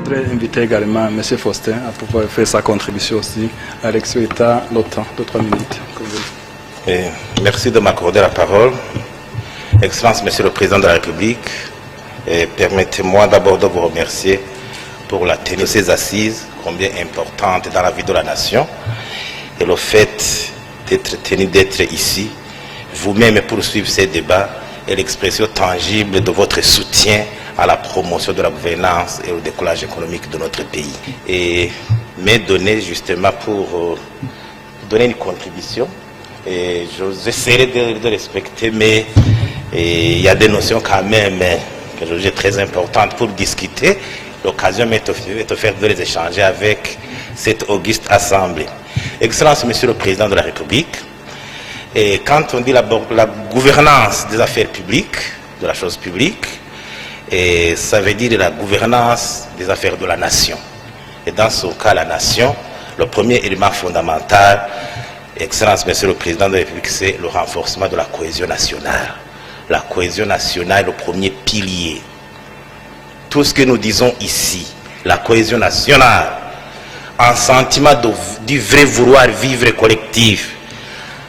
voudrais inviter également M. Faustin à pouvoir faire sa contribution aussi à l'élection État, l'OTAN, de 3 minutes. Merci de m'accorder la parole. Excellence, Monsieur le Président de la République, permettez-moi d'abord de vous remercier pour la tenue de ces assises, combien importantes dans la vie de la nation, et le fait d'être ici, vous-même poursuivre ces débats et l'expression tangible de votre soutien à la promotion de la gouvernance et au décollage économique de notre pays. Et me donner justement pour donner une contribution. Et j'essaierai de respecter, mais il y a des notions quand même que je juge très importantes pour discuter. L'occasion m'est offerte de les échanger avec cette auguste assemblée. Excellence, Monsieur le Président de la République, et quand on dit la gouvernance des affaires publiques, de la chose publique, et ça veut dire la gouvernance des affaires de la nation. Et dans ce cas, la nation, le premier élément fondamental, Excellence, Monsieur le Président de la République, c'est le renforcement de la cohésion nationale. La cohésion nationale est le premier pilier. Tout ce que nous disons ici, la cohésion nationale, un sentiment du vrai vouloir vivre collectif,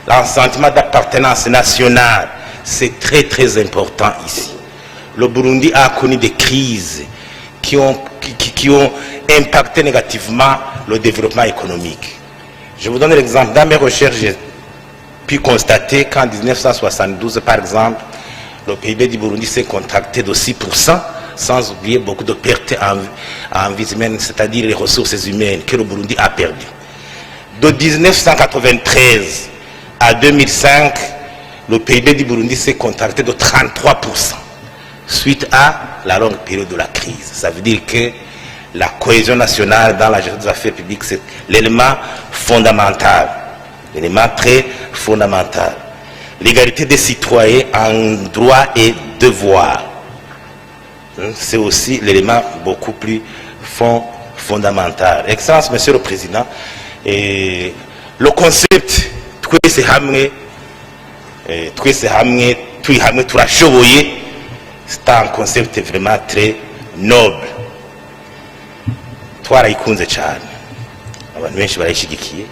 un sentiment d'appartenance nationale, c'est très très important ici. Le Burundi a connu des crises qui ont impacté négativement le développement économique. Je vous donne l'exemple. Dans mes recherches, j'ai pu constater qu'en 1972, par exemple, le PIB du Burundi s'est contracté de 6%, sans oublier beaucoup de pertes en vie humaine, c'est-à-dire les ressources humaines que le Burundi a perdues. De 1993 à 2005, le PIB du Burundi s'est contracté de 33%, suite à la longue période de la crise. Ça veut dire que la cohésion nationale dans la gestion des affaires publiques, c'est l'élément fondamental, l'élément très fondamental. L'égalité des citoyens en droits et devoirs, c'est aussi l'élément beaucoup plus fondamental. Excellence, Monsieur le Président, et le concept twese hamwe turashoboye, c'est un concept vraiment très noble. Twarayikunze cyane, abantu benshi barayishigikiye,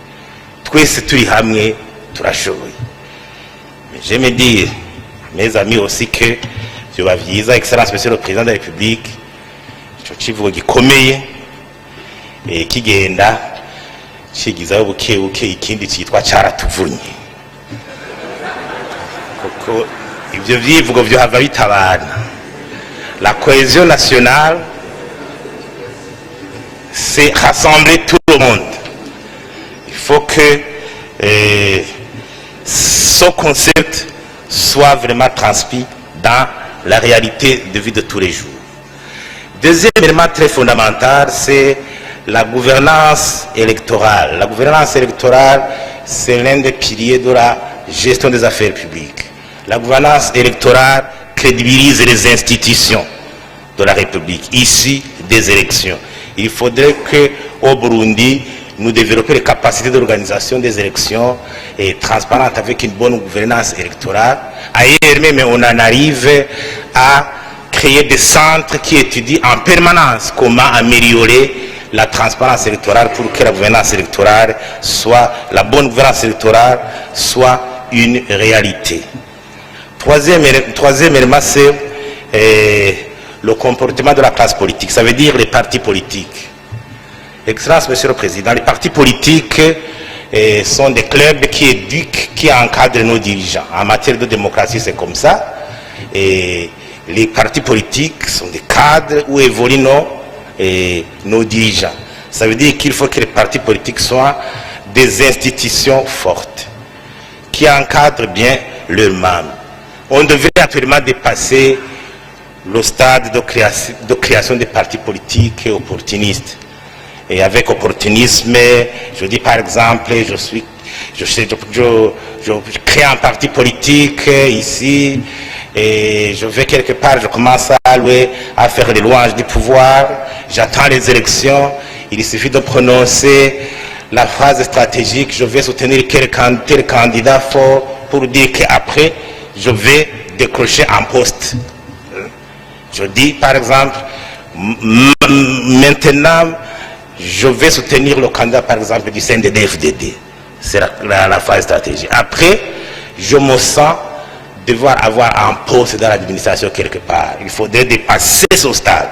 twese turi hamwe turashoboye. Je me dis, mes amis aussi, que byoba byiza, Excellence, Monsieur le Président de la République, icyo kivugo gikomeye kigenda kigizaho buke buke ikindi cyitwa cyaratuvunye, kuko ibyo byivugo byo hava bitabana. La cohésion nationale, c'est rassembler tout le monde. Il faut que ce concept soit vraiment transmis dans la réalité de vie de tous les jours. Deuxième élément très fondamental, c'est la gouvernance électorale. La gouvernance électorale, c'est l'un des piliers de la gestion des affaires publiques. La gouvernance électorale crédibilise les institutions de la République, ici des élections. Il faudrait qu'au Burundi, nous développions les capacités d'organisation des élections et transparentes avec une bonne gouvernance électorale. Ailleurs même, on en arrive à créer des centres qui étudient en permanence comment améliorer la transparence électorale pour que la gouvernance électorale soit, la bonne gouvernance électorale soit une réalité. Troisième élément, c'est le comportement de la classe politique, ça veut dire les partis politiques. Excellence, Monsieur le Président, les partis politiques sont des clubs qui éduquent, qui encadrent nos dirigeants. En matière de démocratie, c'est comme ça. Et les partis politiques sont des cadres où évoluent nos dirigeants. Ça veut dire qu'il faut que les partis politiques soient des institutions fortes, qui encadrent bien leurs membres. On devrait actuellement dépasser le stade de création des partis politiques opportunistes. Et avec opportunisme, je dis par exemple, je crée un parti politique ici, et je vais quelque part, je commence à faire les louanges du pouvoir, j'attends les élections, il suffit de prononcer la phrase stratégique, je vais soutenir tel candidat fort pour dire qu'après, je vais décrocher un poste. Je dis par exemple, maintenant, je vais soutenir le candidat, par exemple, du CNDD-FDD. C'est la phase stratégique. Après, je me sens devoir avoir un poste dans l'administration quelque part. Il faudrait dépasser ce stade.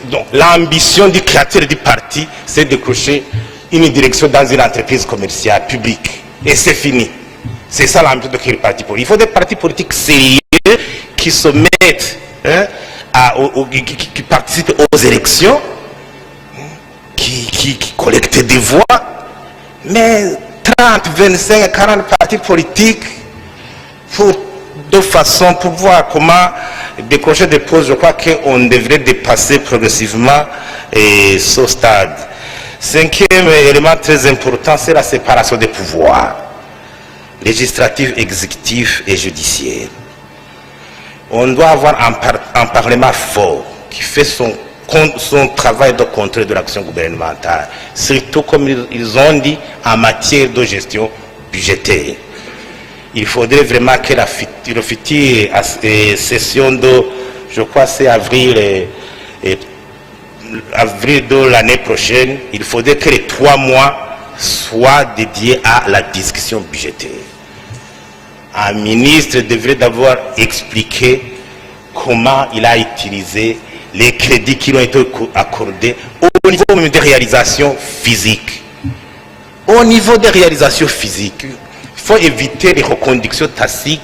Donc, l'ambition du créateur du parti, c'est de décrocher une direction dans une entreprise commerciale publique. Et c'est fini. C'est ça l'ambition de créer le parti politique. Il faut des partis politiques sérieux qui se mettent, qui participent aux élections, qui collectent des voix. Mais 30, 25, 40 partis politiques, pour voir comment décrocher des postes, je crois qu'on devrait dépasser progressivement ce stade. Cinquième élément très important, c'est la séparation des pouvoirs, législatif, exécutif et judiciaire. On doit avoir un parlement fort qui fait son travail de contrôle de l'action gouvernementale, surtout comme ils ont dit en matière de gestion budgétaire. Il faudrait vraiment que la future session de, je crois c'est avril de l'année prochaine, il faudrait que les 3 mois soient dédiés à la discussion budgétaire. Un ministre devrait d'abord expliquer comment il a utilisé les crédits qui lui ont été accordés au niveau même des réalisations physiques. Au niveau des réalisations physiques, il faut éviter les reconductions tacites.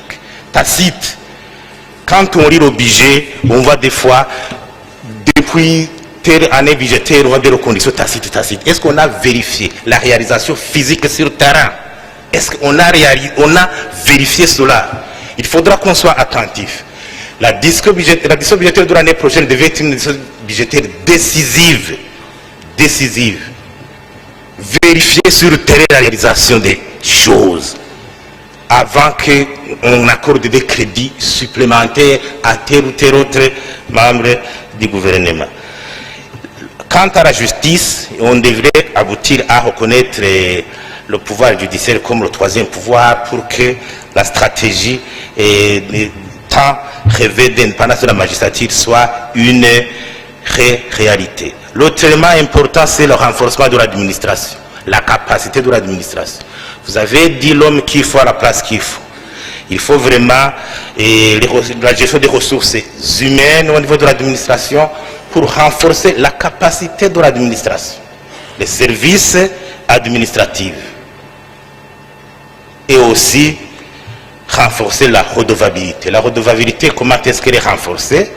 Quand on lit le budget, on voit des fois, depuis telle année budgétaire, on voit des reconductions tacites. Est-ce qu'on a vérifié la réalisation physique sur le terrain? Est-ce qu'on a vérifié cela? Il faudra qu'on soit attentif. La discussion budgétaire de l'année prochaine devait être une discussion budgétaire décisive. Vérifier sur le terrain la réalisation des choses avant qu'on accorde des crédits supplémentaires à tel ou tel autre membre du gouvernement. Quant à la justice, on devrait aboutir à reconnaître le pouvoir judiciaire comme le 3e pouvoir pour que la stratégie tant rêvée d'indépendance de la magistrature soit une réalité. L'autre élément important, c'est le renforcement de l'administration, la capacité de l'administration. Vous avez dit l'homme qu'il faut à la place qu'il faut. Il faut vraiment la gestion des ressources humaines au niveau de l'administration pour renforcer la capacité de l'administration, les services administratifs et aussi renforcer la redevabilité. La redevabilité, comment est-ce qu'elle est renforcée?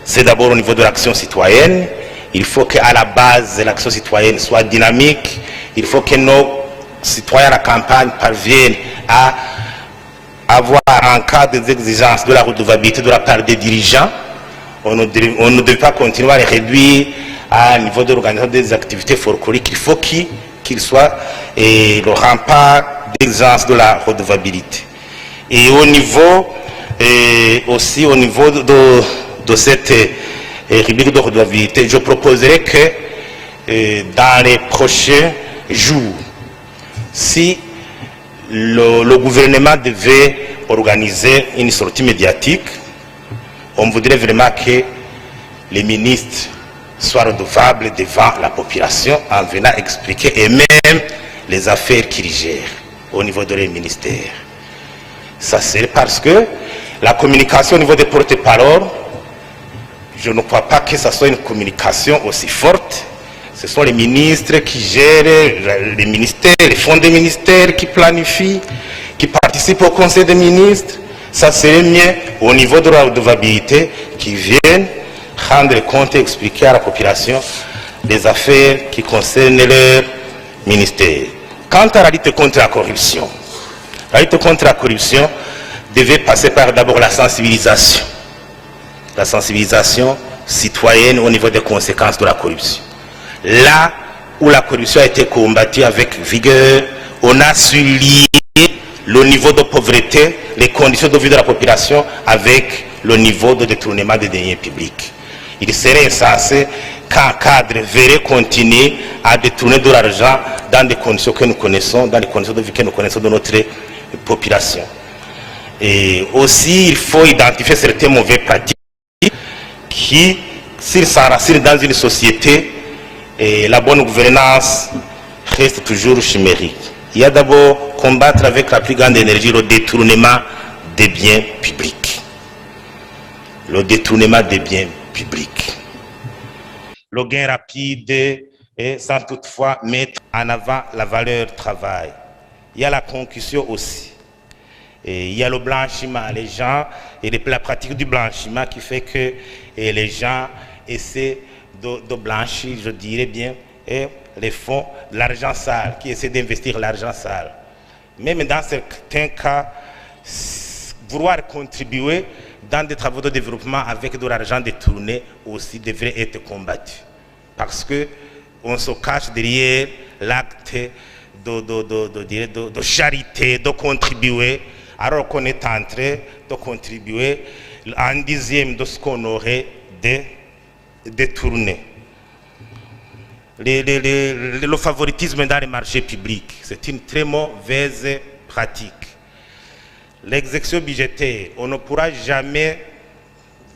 C'est d'abord au niveau de l'action citoyenne. Il faut qu'à la base, l'action citoyenne soit dynamique. Il faut que nos citoyens à la campagne parviennent à avoir un cadre d'exigence de la redevabilité de la part des dirigeants. On ne devait pas continuer à les réduire à un niveau de l'organisation des activités folkloriques. Il faut qu'il soit le rempart d'exigence de la redevabilité. Et au niveau, aussi au niveau de cette rubrique de redevabilité, je proposerais que dans les prochains jours, si le gouvernement devait organiser une sortie médiatique, on voudrait vraiment que les ministres soient redevables devant la population en venant expliquer et même les affaires qu'ils gèrent au niveau de leur ministère. Ça c'est parce que la communication au niveau des porte-paroles, je ne crois pas que ce soit une communication aussi forte. Ce sont les ministres qui gèrent les ministères, les fonds des ministères qui planifient, qui participent au conseil des ministres. Ça serait mieux au niveau de la redevabilité qui viennent rendre compte et expliquer à la population des affaires qui concernent leur ministère. Quant à la lutte contre la corruption devait passer par d'abord la sensibilisation citoyenne au niveau des conséquences de la corruption. Là où la corruption a été combattue avec vigueur, on a su lier le niveau de pauvreté, les conditions de vie de la population avec le niveau de détournement des deniers publics. Il serait insensé qu'un cadre verrait continuer à détourner de l'argent dans des conditions que nous connaissons, dans les conditions de vie que nous connaissons de notre population. Et aussi, il faut identifier certaines mauvaises pratiques qui s'il s'enracine dans une société, la bonne gouvernance reste toujours chimérique. Il y a d'abord combattre avec la plus grande énergie le détournement des biens publics. Le détournement des biens publics. Le gain rapide et sans toutefois mettre en avant la valeur travail. Il y a la concussion aussi. Et il y a le blanchiment, les gens, et la pratique du blanchiment qui fait que les gens essaient de blanchir, je dirais bien, les fonds, l'argent sale, qui essaient d'investir l'argent sale. Même dans certains cas, vouloir contribuer dans des travaux de développement avec de l'argent détourné aussi devrait être combattu. Parce qu'on se cache derrière l'acte de charité, de contribuer, alors qu'on est en train de contribuer un dixième de ce qu'on aurait détourné. Le favoritisme dans les marchés publics, c'est une très mauvaise pratique. L'exécution budgétaire, on ne pourra jamais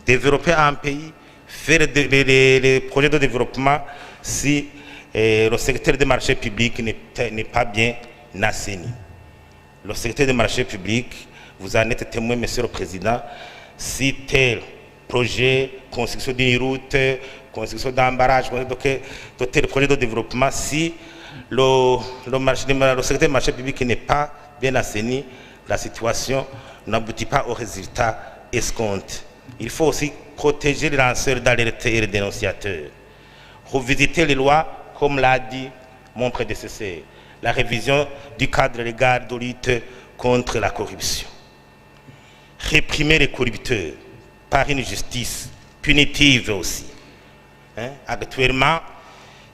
développer un pays, faire les projets de développement si le secteur des marchés publics n'est pas bien assaini. Le secteur des marchés publics, vous en êtes témoin, Monsieur le Président, si tel projet, construction d'une route, construction d'un barrage, de tel projet de développement, si le secteur des marchés publics n'est pas bien assaini, la situation n'aboutit pas au résultat escompté. Il faut aussi protéger les lanceurs d'alerte et les dénonciateurs. Revisiter les lois, comme l'a dit mon prédécesseur, la révision du cadre légal de lutte contre la corruption. Réprimer les corrupteurs par une justice punitive aussi. Actuellement,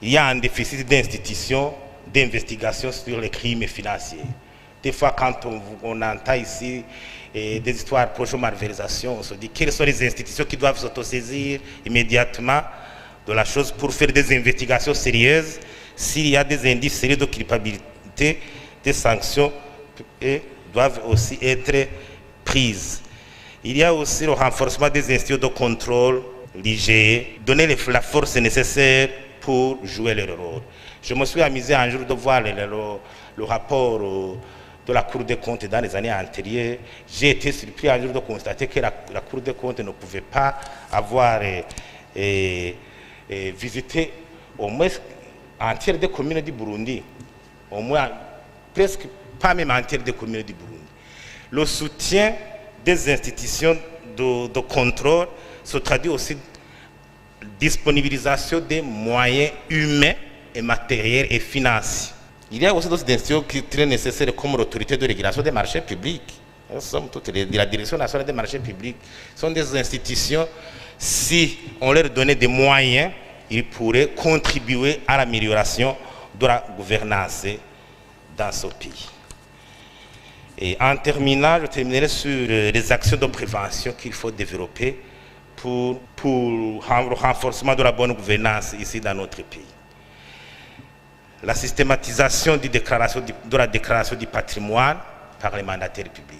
il y a un déficit d'institutions d'investigation sur les crimes financiers. Des fois, quand on entend ici des histoires proches de malversation, on se dit quelles sont les institutions qui doivent s'autosaisir immédiatement de la chose pour faire des investigations sérieuses. S'il y a des indices sérieux de culpabilité, des sanctions doivent aussi être prises. Il y a aussi le renforcement des institutions de contrôle, l'IGE, donner la force nécessaire pour jouer leur rôle. Je me suis amusé un jour de voir le rapport de la Cour des comptes dans les années antérieures. J'ai été surpris un jour de constater que la Cour des comptes ne pouvait pas avoir visité au moins un tiers des communes du Burundi, au moins presque pas même un tiers des communes du Burundi. Le soutien des institutions de contrôle se traduit aussi disponibilisation des moyens humains et matériels et financiers. Il y a aussi d'autres institutions qui sont très nécessaires comme l'autorité de régulation des marchés publics. La Direction nationale des marchés publics sont des institutions, si on leur donnait des moyens, ils pourraient contribuer à l'amélioration de la gouvernance dans ce pays. Et en terminant, je terminerai sur les actions de prévention qu'il faut développer pour le renforcement de la bonne gouvernance ici dans notre pays. La systématisation de la déclaration du patrimoine par les mandataires publics.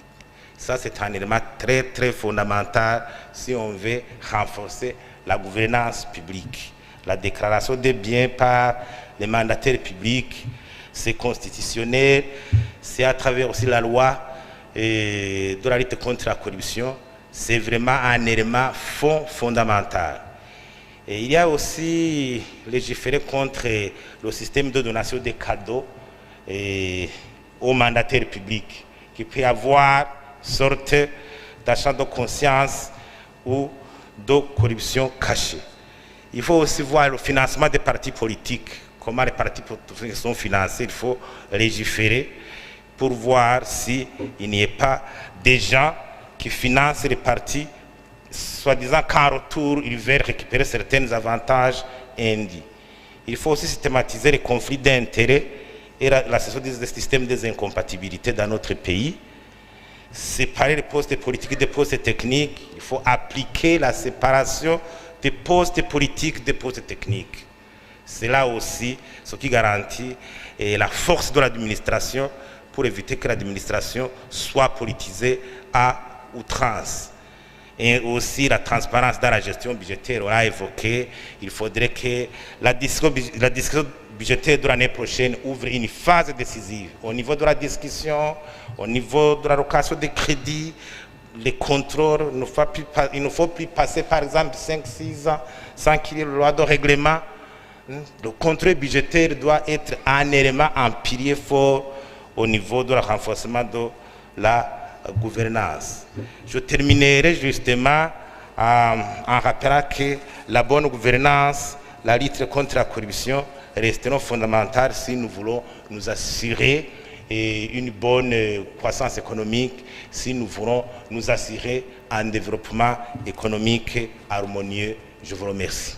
Ça, c'est un élément très, très fondamental si on veut renforcer la gouvernance publique. La déclaration des biens par les mandataires publics, c'est constitutionnel, c'est à travers aussi la loi de la lutte contre la corruption. C'est vraiment un élément fondamental. Et il y a aussi légiférer contre le système de donation des cadeaux aux mandataires publics, qui peut avoir sorte d'achat de conscience ou de corruption cachée. Il faut aussi voir le financement des partis politiques, comment les partis politiques sont financés. Il faut légiférer pour voir s'il n'y a pas des gens qui financent les partis, soi-disant qu'en retour, ils veulent récupérer certains avantages indus. Il faut aussi systématiser les conflits d'intérêts et la gestion des systèmes des incompatibilités dans notre pays. Séparer les postes politiques des postes techniques. Il faut appliquer la séparation des postes politiques des postes techniques. C'est là aussi ce qui garantit la force de l'administration pour éviter que l'administration soit politisée à outrance. et aussi la transparence dans la gestion budgétaire. On a évoqué, il faudrait que la discussion budgétaire de l'année prochaine ouvre une phase décisive au niveau de la discussion, au niveau de l'allocation des crédits, les contrôles. Il ne faut plus passer par exemple 5-6 ans sans qu'il y ait une loi de règlement. Le contrôle budgétaire doit être un élément, un pilier fort au niveau de le renforcement de la gouvernance. Je terminerai justement en rappelant que la bonne gouvernance, la lutte contre la corruption resteront fondamentales si nous voulons nous assurer une bonne croissance économique, si nous voulons nous assurer un développement économique harmonieux. Je vous remercie.